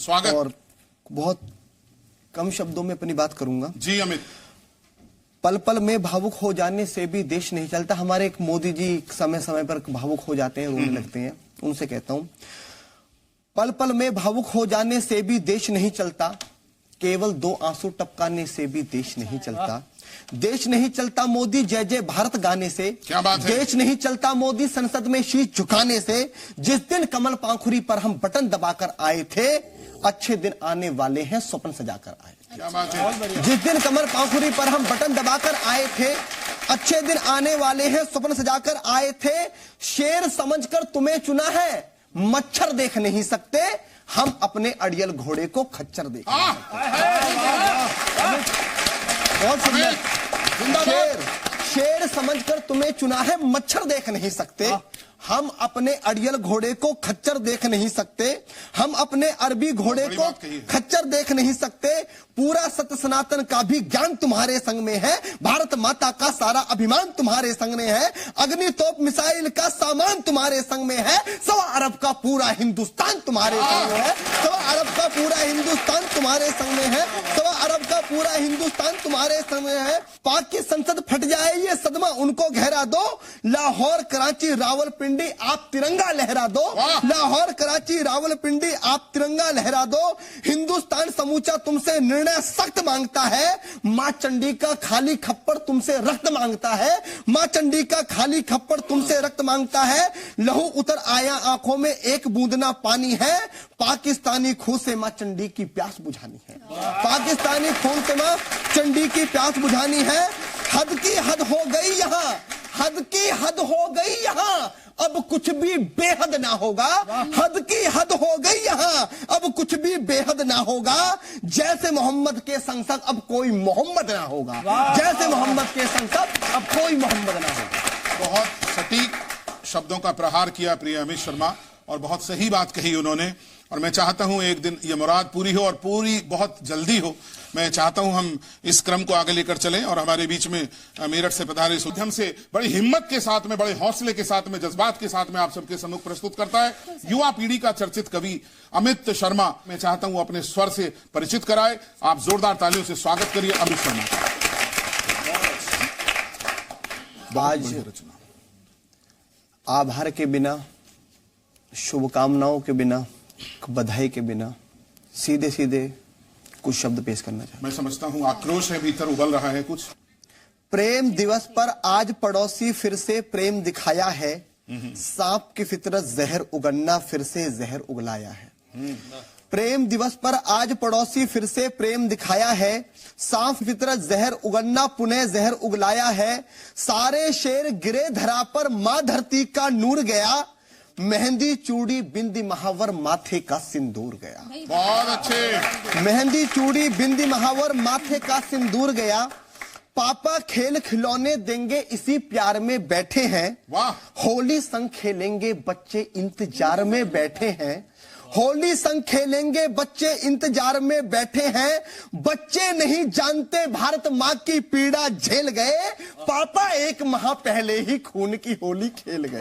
स्वागत। और बहुत कम शब्दों में अपनी बात करूंगा। जी अमित। पल पल में भावुक हो जाने से भी देश नहीं चलता। हमारे एक मोदी जी समय समय पर भावुक हो जाते हैं, रोने लगते हैं। उनसे कहता हूं, पल पल में भावुक हो जाने से भी देश नहीं चलता, केवल 2 आंसू टपकाने से भी देश नहीं चलता। देश नहीं चलता मोदी जय जय भारत गाने से। क्या बात है? देश नहीं चलता मोदी संसद में शीश झुकाने से। जिस दिन कमल पाखुरी पर हम बटन दबाकर आए थे, अच्छे दिन आने वाले हैं स्वप्न सजाकर आए थे। क्या बात है? जिस दिन कमल पाखुरी पर हम बटन दबाकर आए थे, अच्छे दिन आने वाले हैं स्वप्न सजाकर आए थे। शेर समझकर तुम्हें चुना है, मच्छर देख नहीं सकते, हम अपने अड़ियल घोड़े को खच्चर देख बहुत सुंदर। शेर समझकर तुम्हें चुना है, मच्छर देख नहीं सकते, हम अपने अड़ियल घोड़े को खच्चर देख नहीं सकते, हम अपने अरबी घोड़े को खच्चर देख नहीं सकते। पूरा सत्य सनातन का भी ज्ञान तुम्हारे संग में है, भारत माता का सारा अभिमान तुम्हारे संग में है, अग्नि तोप मिसाइल का सामान तुम्हारे संग में है, 1.25 अरब का पूरा हिंदुस्तान तुम्हारे संग में है, 1.25 अरब का पूरा हिंदुस्तान तुम्हारे संग में है, 1.25 अरब का पूरा हिंदुस्तान तुम्हारे संग में है। पाक की संसद फट जाए ये सदमा उनको गहरा दो, लाहौर कराची रावलपिंडी आप तिरंगा लहरा दो, लाहौर कराची रावलपिंडी आप तिरंगा लहरा दो। हिंदुस्तान समूचा तुमसे निर्णय सख्त मांगता है, मां चंडी का खाली खप्पड़ तुमसे रक्त मांगता है, मां चंडी का खाली खप्पड़ तुमसे रक्त मांगता है। लहू उतर आया आंखों में एक बूंदना पानी है, पाकिस्तानी खून से मां चंडी की प्यास बुझानी है, पाकिस्तानी खून से मां चंडी की प्यास बुझानी है। हद की हद हो गई यहाँ, हद की हद हो गई यहाँ, अब कुछ भी बेहद ना होगा, हद की हद हो गई यहाँ, अब कुछ भी बेहद ना होगा। जैसे मोहम्मद के संसद अब कोई मोहम्मद ना होगा, जैसे मोहम्मद के संसद अब कोई मोहम्मद ना होगा। बहुत सटीक शब्दों का प्रहार किया प्रिय अमित शर्मा, और बहुत सही बात कही उन्होंने। और मैं चाहता हूं एक दिन ये मुराद पूरी हो, और पूरी बहुत जल्दी हो। मैं चाहता हूं हम इस क्रम को आगे लेकर चलें, और हमारे बीच में मेरठ से पधारे इस उद्यम से बड़ी हिम्मत के साथ में, बड़े हौसले के साथ में, जज्बात के साथ में आप सबके सम्मुख प्रस्तुत करता है युवा पीढ़ी का चर्चित कवि अमित शर्मा। मैं चाहता हूं अपने स्वर से परिचित कराए। आप जोरदार तालियों से स्वागत करिए अमित शर्मा का। आज आभार के बिना, शुभकामनाओं के बिना, बधाई के बिना सीधे सीधे कुछ शब्द पेश करना चाहता हूं। मैं समझता हूं आक्रोश है भीतर उबल रहा है कुछ। प्रेम दिवस पर आज पड़ोसी फिर से प्रेम दिखाया है, सांप की फितरत जहर उगलना फिर से जहर उगलाया है। प्रेम दिवस पर आज पड़ोसी फिर से प्रेम दिखाया है, सांप फितरत जहर उगलना पुनः जहर उगलाया है। सारे शेर गिरे धरा पर मां धरती का नूर गया, मेहंदी चूड़ी बिंदी महावर माथे का सिंदूर गया। बहुत अच्छे। मेहंदी चूड़ी बिंदी महावर माथे का सिंदूर गया। पापा खेल खिलौने देंगे इसी प्यार में बैठे हैं, वाह। होली संग खेलेंगे बच्चे इंतजार में बैठे हैं, होली संग खेलेंगे बच्चे इंतजार में बैठे हैं। बच्चे नहीं जानते भारत माँ की पीड़ा झेल गए, पापा 1 माह पहले ही खून की होली खेल गए।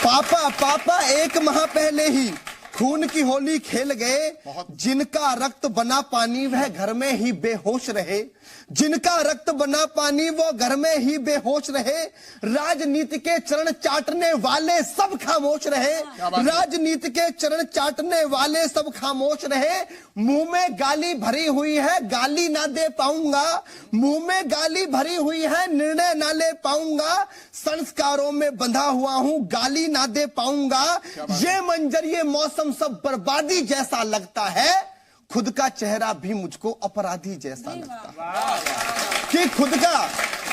पापा 1 माह पहले ही खून की होली खेल गए। जिनका रक्त बना पानी वह घर में ही बेहोश रहे, जिनका रक्त बना पानी वो घर में ही बेहोश रहे। राजनीति के चरण चाटने वाले सब खामोश रहे, राजनीति के चरण चाटने वाले सब खामोश रहे। मुंह में गाली भरी हुई है गाली ना दे पाऊंगा, मुंह में गाली भरी हुई है निर्णय ना ले पाऊंगा। संस्कारों में बंधा हुआ हूं गाली ना दे पाऊंगा। ये मंजर ये मौसम सब बर्बादी जैसा लगता है, खुद का चेहरा भी मुझको अपराधी जैसा लगता है। कि खुद का,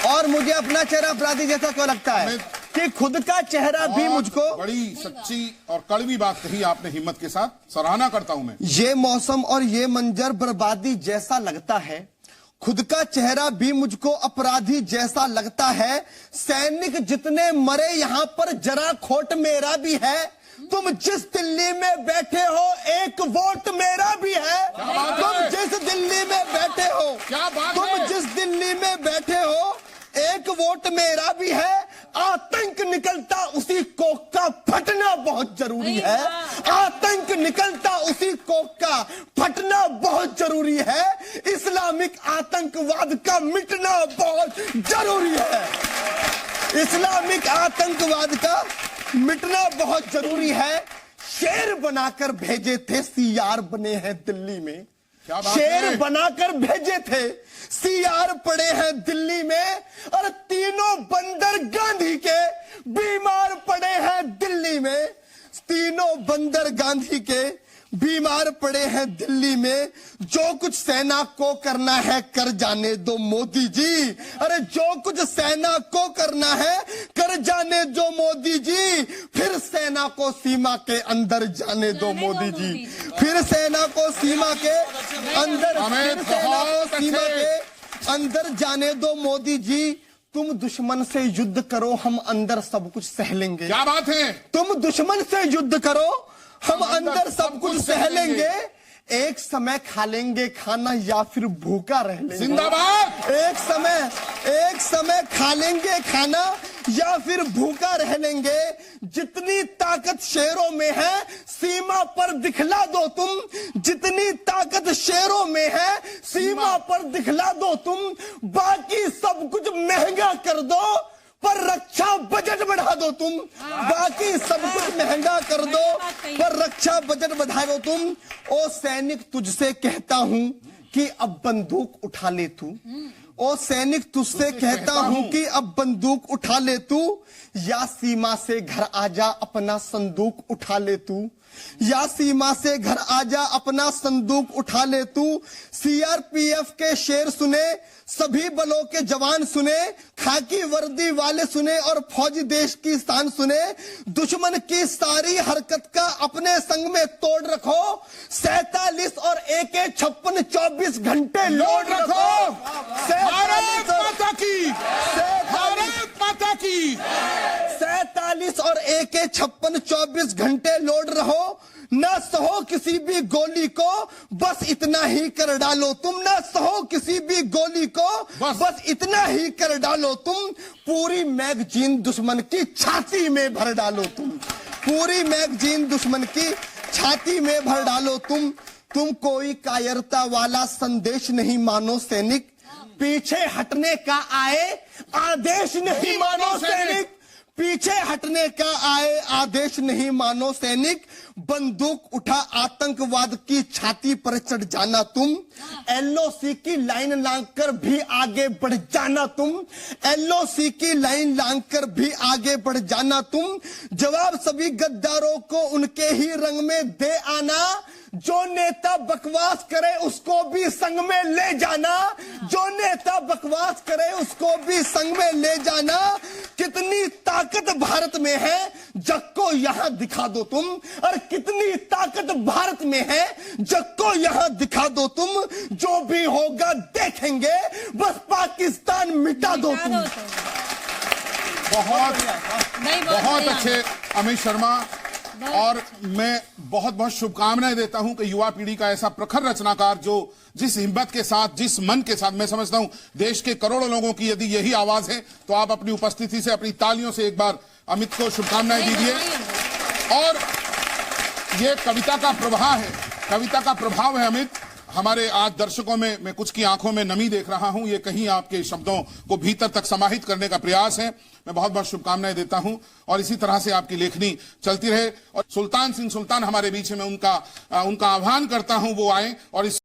और मुझे अपना चेहरा अपराधी जैसा क्यों लगता है कि खुद का चेहरा भी मुझको। बड़ी सच्ची और कड़वी बात कही आपने, हिम्मत के साथ सराहना करता हूं मैं। ये मौसम और ये मंजर बर्बादी जैसा लगता है, खुद का चेहरा भी मुझको अपराधी जैसा लगता है। सैनिक जितने मरे यहाँ पर जरा खोट मेरा भी है, तुम जिस दिल्ली में बैठे हो 1 वोट मेरा भी है। तुम जिस दिल्ली में बैठे हो, तुम जिस दिल्ली में बैठे हो 1 वोट मेरा भी है। आतंक निकलता उसी कोख का फटना बहुत जरूरी है, आतंक निकलता उसी कोख फटना बहुत जरूरी है, इस्लामिक आतंकवाद का मिटना बहुत जरूरी है, इस्लामिक आतंकवाद का मिटना बहुत जरूरी है। शेर बनाकर भेजे थे, सीआर बने हैं दिल्ली में। शेर बनाकर भेजे थे, सीआर पड़े हैं दिल्ली में, और तीनों बंदर गांधी के बीमार पड़े हैं दिल्ली में। तीनों बंदर गांधी के बीमार पड़े हैं दिल्ली में। जो कुछ सेना को करना है कर जाने दो मोदी जी, अरे जो कुछ सेना को करना है कर जाने दो मोदी जी। फिर सेना को सीमा के अंदर जाने दो मोदी जी, फिर सेना को सीमा के अंदर, फिर सेना को सीमा के अंदर जाने दो मोदी जी। तुम दुश्मन से युद्ध करो, हम अंदर सब कुछ सह लेंगे। क्या बात है? तुम दुश्मन से युद्ध करो, हम अंदर सब कुछ सह लेंगे। एक समय खा लेंगे खाना या फिर भूखा रह लेंगे। जिंदाबाद। एक समय खा लेंगे खाना या फिर भूखा रह लेंगे। जितनी ताकत शेरों में है सीमा पर दिखला दो तुम, जितनी ताकत शेरों में है सीमा पर दिखला दो तुम। बाकी सब कुछ महंगा कर दो पर रक्षा बजट बढ़ा दो तुम, बाकी सब कुछ महंगा कर दो पर रक्षा बजट बढ़ा दो तुम। ओ सैनिक तुझसे कहता हूं कि अब बंदूक उठा ले तू, ओ सैनिक तुझसे कहता हूं कि अब बंदूक उठा ले तू। या सीमा से घर आजा अपना संदूक उठा ले तू, या सीमा से घर आजा अपना संदूक उठा ले तू। सीआरपीएफ के शेर सुने, सभी बलों के जवान सुने, खाकी वर्दी वाले सुने और फौजी देश की शान सुने। दुश्मन की सारी हरकत का अपने संग में तोड़ रखो। 47 और AK-56 24 घंटे लोड रखो। भारत माता की, भारत माता की। 47 और AK-56 24 घंटे लोड रहो। न सहो किसी भी गोली को, बस इतना ही कर डालो तुम। न सहो किसी भी गोली को, बस इतना ही कर डालो तुम। पूरी मैगजीन दुश्मन की छाती में भर डालो तुम, पूरी मैगजीन दुश्मन की छाती में भर डालो तुम। तुम कोई कायरता वाला संदेश नहीं मानो सैनिक, पीछे हटने का आए आदेश नहीं मानो सैनिक, पीछे हटने का आए आदेश नहीं मानो सैनिक। बंदूक उठा आतंकवाद की छाती पर चढ़ जाना तुम। LOC की लाइन लांघकर भी आगे बढ़ जाना तुम, LOC की लाइन लांघकर भी आगे बढ़ जाना तुम। जवाब सभी गद्दारों को उनके ही रंग में दे आना। जो नेता बकवास करे उसको भी संग में ले जाना, जो नेता बकवास करे उसको भी संग में ले जाना। कितनी ताकत भारत में है जग को यहां दिखा दो तुम, और कितनी ताकत भारत में है जग को यहां दिखा दो तुम। जो भी होगा देखेंगे, बस पाकिस्तान मिटा दो तुम। बहुत अच्छे अमित शर्मा, और मैं बहुत बहुत शुभकामनाएं देता हूं कि युवा पीढ़ी का ऐसा प्रखर रचनाकार जो जिस हिम्मत के साथ, जिस मन के साथ, मैं समझता हूं देश के करोड़ों लोगों की यदि यही आवाज है तो आप अपनी उपस्थिति से, अपनी तालियों से एक बार अमित को शुभकामनाएं दीजिए। और ये कविता का प्रवाह है, कविता का प्रभाव है अमित। हमारे आज दर्शकों में मैं कुछ की आंखों में नमी देख रहा हूं, ये कहीं आपके शब्दों को भीतर तक समाहित करने का प्रयास है। मैं बहुत बहुत शुभकामनाएं देता हूं और इसी तरह से आपकी लेखनी चलती रहे। और सुल्तान सिंह सुल्तान हमारे बीच में, उनका आह्वान करता हूं वो आए और इस